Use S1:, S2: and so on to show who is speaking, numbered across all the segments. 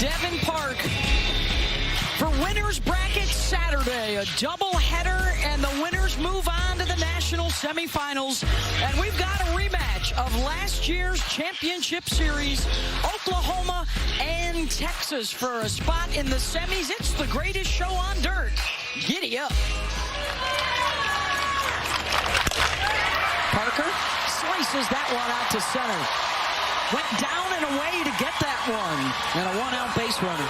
S1: Devin Park for Winners Bracket Saturday. A doubleheader, and the winners move on to the national semifinals. And we've got a rematch of last year's championship series, Oklahoma and Texas, for a spot in the semis. It's the greatest show on dirt. Giddy up. Parker slices that one out to center. Went down and away to get that one. And a one-out base runner.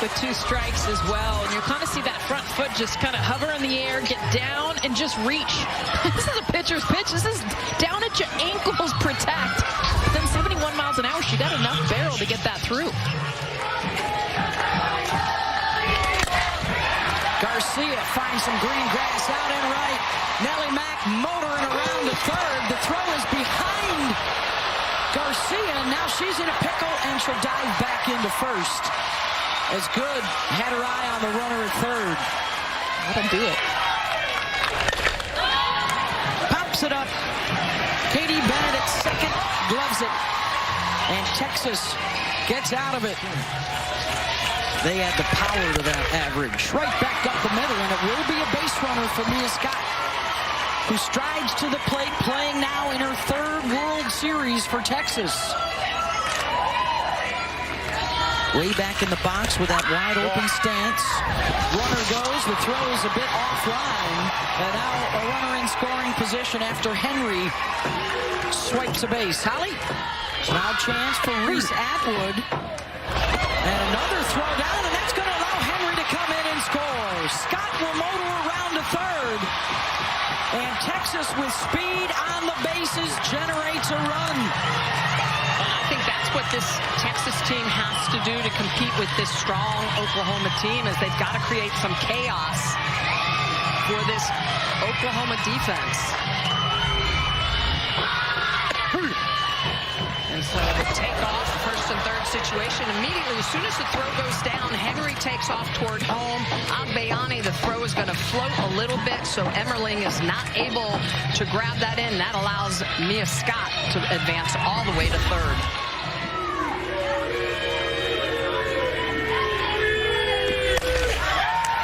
S2: With 2 strikes as well. And you kind of see that front foot just kind of hover in the air, get down, and just reach. This is a pitcher's pitch. This is down at your ankles, protect. But then 71 miles an hour, she got enough barrel to get that through.
S1: Garcia finds some green grass out and right. Nellie Mack motoring around to third. The throw is behind Garcia. Now she's in a pickle, and she'll dive back into first. As Good had her eye on the runner at third.
S2: Let him do it.
S1: Pops it up. Katie Bennett at second, gloves it. And Texas gets out of it. They add the power to that average. Right back up the middle, and it will be a base runner for Mia Scott, who strides to the plate, playing now in her 3rd World Series for Texas. Way back in the box with that wide open stance. Runner goes, the throw is a bit offline. And now a runner in scoring position after Henry swipes a base. Holly, now chance for Reese Atwood. And another throw down, and that's going to allow Henry to come in and score. Scott will motor around to third. And Texas, with speed on the bases, generates a run.
S2: I think that's what this Texas team has to do to compete with this strong Oklahoma team, is they've got to create some chaos for this Oklahoma defense. And so the takeoff, first and third situation, immediately as soon as the throw goes down, Henry takes off toward home. Agbayani, the throw is going to float a little bit, so Emmerling is not able to grab that in. That allows Mia Scott to advance all the way to third.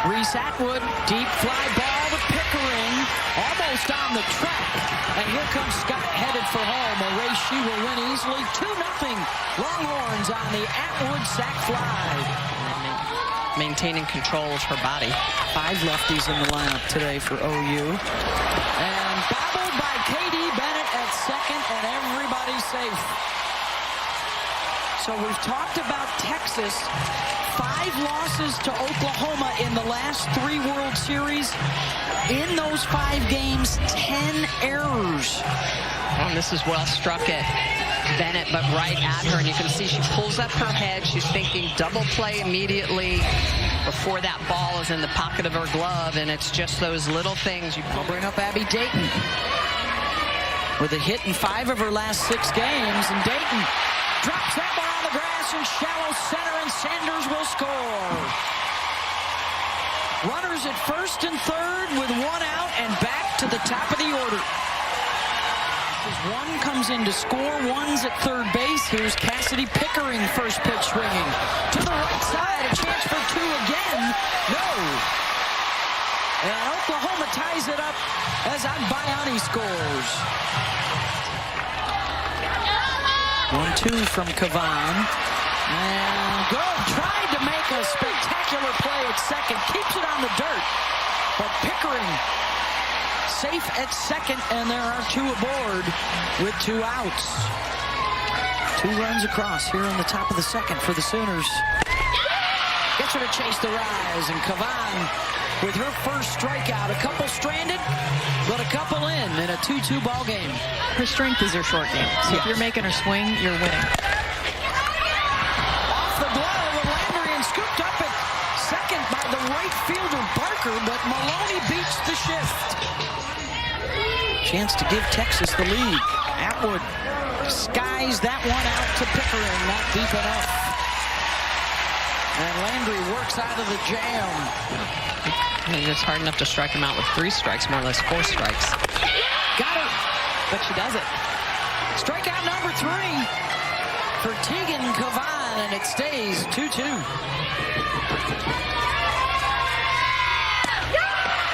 S1: Reese Atwood, deep fly ball to Pickering, almost on the track. And here comes Scott headed for home. A race she will win easily. 2-0 Longhorns on the Atwood sac fly.
S2: Maintaining control of her body.
S1: 5 lefties in the lineup today for OU. And bobbled by Katie Bennett at second, and everybody's safe. So we've talked about Texas. 5 losses to Oklahoma in the last 3 World Series. In those 5 games, 10 errors.
S2: And this is well struck at Bennett, but right at her. And you can see she pulls up her head. She's thinking double play immediately before that ball is in the pocket of her glove. And it's just those little things.
S1: I'll bring up Abby Dayton with a hit in 5 of her last 6 games. And Dayton drops that one on the grass in shallow center, and Sanders will score. Runners at first and third with 1 out, and back to the top of the order. As one comes in to score, one's at third base. Here's Cassidy Pickering, first pitch swinging. To the right side, a chance for 2 again. No. And Oklahoma ties it up as Agbayani scores. 1-2 from Kavan. And Good tried to make a spectacular play at second. Keeps it on the dirt. But Pickering safe at second, and there are 2 aboard with 2 outs. 2 runs across here in the top of the second for the Sooners. Gets her to chase the rise, and Kavan with her first strikeout. A couple stranded, but a couple in a 2-2 ball game.
S2: Her strength is her short game. So if you're making her swing, you're winning.
S1: Off the glove of Landry, and scooped up at second by the right fielder Barker, but Maloney beats the shift. Chance to give Texas the lead. Atwood skies that one out to Pickering, not deep enough. And Landry works out of the jam.
S2: I mean, it's hard enough to strike him out with 3 strikes, more or less 4 strikes.
S1: Got her.
S2: But she does it.
S1: Strikeout number 3. for Tegan Cavan, and it stays 2-2.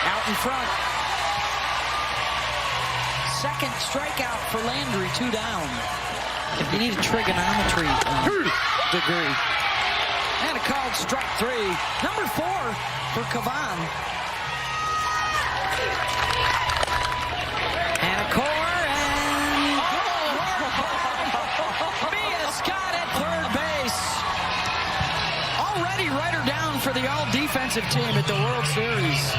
S1: Out in front. Second strikeout for Landry, 2 down. You need a trigonometry degree. And a called strike 3. Number 4 for Cavan. And a core, and Mia Scott at third base. Already write her down for the all-defensive team at the World Series.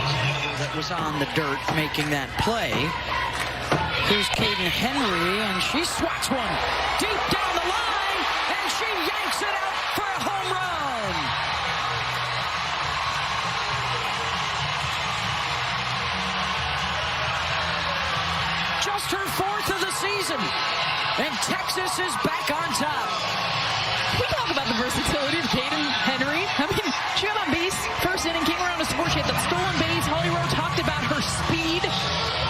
S1: That was on the dirt making that play. Here's Caden Henry, and she swats one deep down the line, and she yanks it out for a home run. Just her 4th of the season, and Texas is back on top.
S2: We talk about the versatility of Caden Henry. I mean, she got on base, first inning, came around to score. She had that stolen base. Holly Rowe talked about her speed,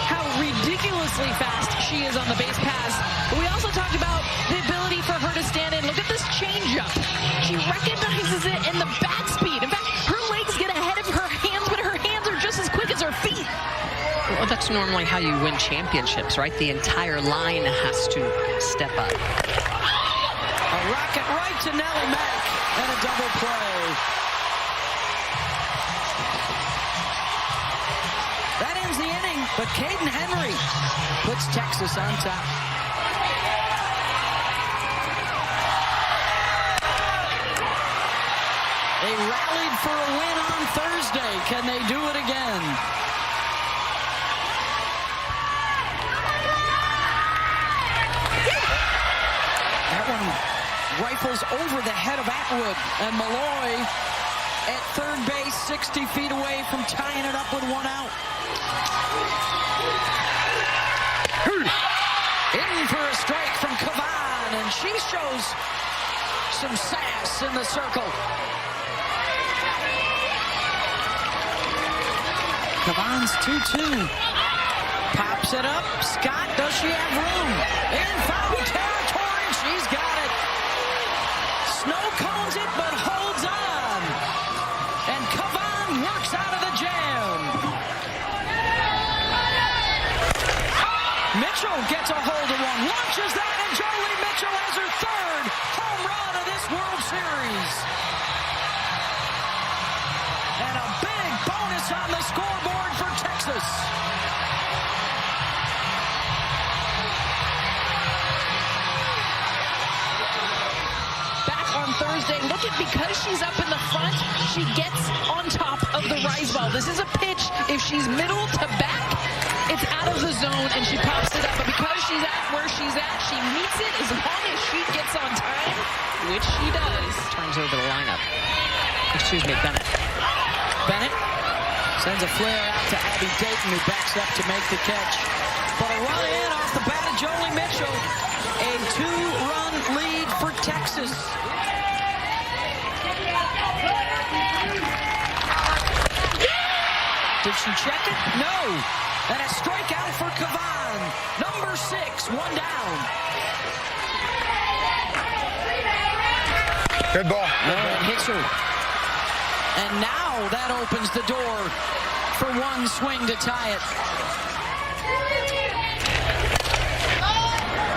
S2: how ridiculously fast she is on the base paths. But we also talked about the ability for her to stand in. Look at this changeup. She recognizes it in the bat speed. In fact, her legs get ahead of her hands, but her hands are just as quick as her feet. Well, that's normally how you win championships, right? The entire line has to step up.
S1: A rocket right to Nellie Mack, and a double play. That ends the inning, but Caden Henry puts Texas on top. They rallied for a win on Thursday. Can they do it again? That one rifles over the head of Atwood, and Malloy at third base, 60 feet away from tying it up with 1 out. In for a strike from Cavan, and she shows some sass in the circle. Cavan's 2-2. Pops it up. Scott, does she have room? In foul territory, she's got it. Snow cones it, but holds on. And Cavan works out of the jam. Mitchell gets a hold of one, launches that, and Jolie Mitchell has her 3rd home run of this World Series. And a big bonus on the scoreboard for Texas.
S2: Thursday. Look at, because she's up in the front, she gets on top of the rise ball. This is a pitch. If she's middle to back, it's out of the zone and she pops it up. But because she's at where she's at, she meets it as long as she gets on time, which she does. Turns over the lineup. Excuse me, Bennett.
S1: Bennett sends a flare out to Abby Dayton, who backs up to make the catch. But a run in off the bat of Jolie Mitchell. A 2-run lead for Texas. Did she check it? No. And a strikeout for Cavan. Number 6, 1 down.
S3: Good ball.
S1: And hits her. And now that opens the door for one swing to tie it.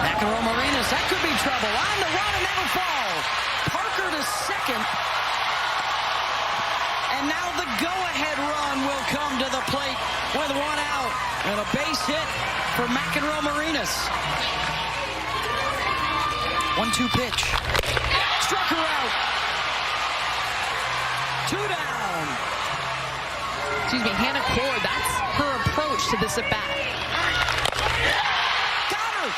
S1: McEnroe-Marinas, that could be trouble. On the run, and that'll fall. Parker to second. And now the go-ahead run will come to the plate with 1 out. And a base hit for McEnroe-Marinas. 1-2 pitch. Struck her out. 2 down.
S2: Excuse me, Hannah Core, that's her approach to this at-bat.
S1: Got her.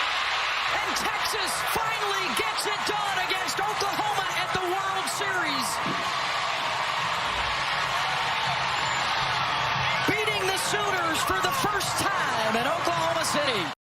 S1: And Texas finally gets it done against Oklahoma at the World Series. Beating the Sooners for the first time in Oklahoma City.